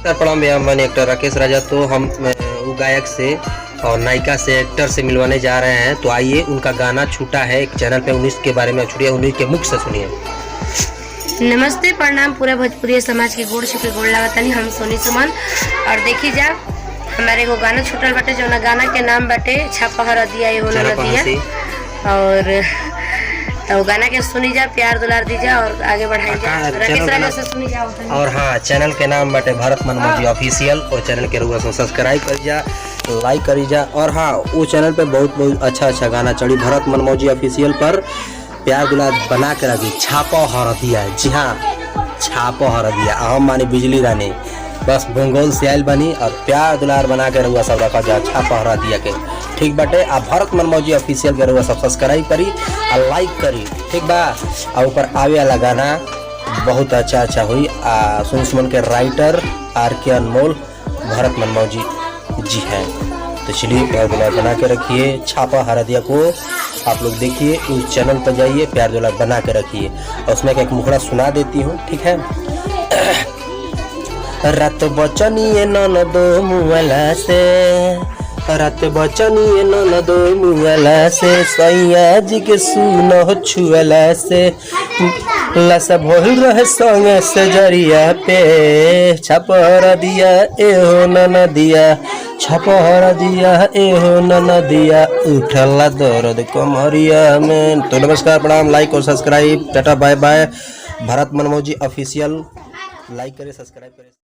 सर प्रणाम भैया, मैं एक्टर राकेश राजा। तो हम वो गायक से और नायिका से, एक्टर से मिलवाने जा रहे हैं। तो आइए, उनका गाना छूटा है एक चैनल पे 19 के बारे में, छूटिए 19 के मुख से सुनिए। नमस्ते प्रणाम पूरा भोजपुरी समाज के गोड़ छुपे गोड़ लागतनी हम सोनी सुमन। और देखी जा हमारे को गाना छूटल बाटे, जो गाना के नाम बाटे छापहर दिया ये होना दिया। और तो गाना के सुनी जा, प्यार दुलार दी जा और आगे बढ़ाई जा। राकेश राजा से सुनी जा। और हाँ, चैनल के नाम बाटे भरत मन मौजी ऑफिशियल। और चैनल के रुआ से सब्सक्राइब करी जा, लाइक करी जा। और हाँ, वो चैनल पे बहुत अच्छा गाना चढ़ी भरत मन मौजी ऑफिशियल पर। प्यार दुलार बना के रखी, छापो हर दिया। जी हाँ, छापो हर दिया। हम मानी बिजली रानी, बस बंगाल से आयल बनी। और प्यार दुलार बना के रहुआ सब रखा जा, छापो हर दिया के। ठीक बाटे। आप भरत मन मौजी ऑफिशियल के रहुआ सब सब्सक्राइब करी और लाइक करी, ठीक बा। और ऊपर आवे वाला गाना बहुत अच्छा हुई। सुन के राइटर RK अनमोल, भरत मन मौजी जी हैं। तो चलिए, प्यार दुलार बना के रखिए। छापा हरदिया को आप लोग देखिए, उस चैनल पर जाइए, प्यार दुलार बना के रखिए। और उसमें एक मुखड़ा सुना देती हूँ, ठीक है। रात बचनी ननदो मुआला से, रात बचनी ननदो मुआला से, सैया जी के सुनो छुआला से, लसा भोल रहे संगे से जरिया पे। छपहर दिया एहो नन दिया, छपहर दिया एहो नन दिया, उठला दर्द कमरिया में। तो नमस्कार प्रणाम, लाइक और सब्सक्राइब, टाटा बाय बाय। भरत मन मौजी ऑफिशियल लाइक करें, सब्सक्राइब करें।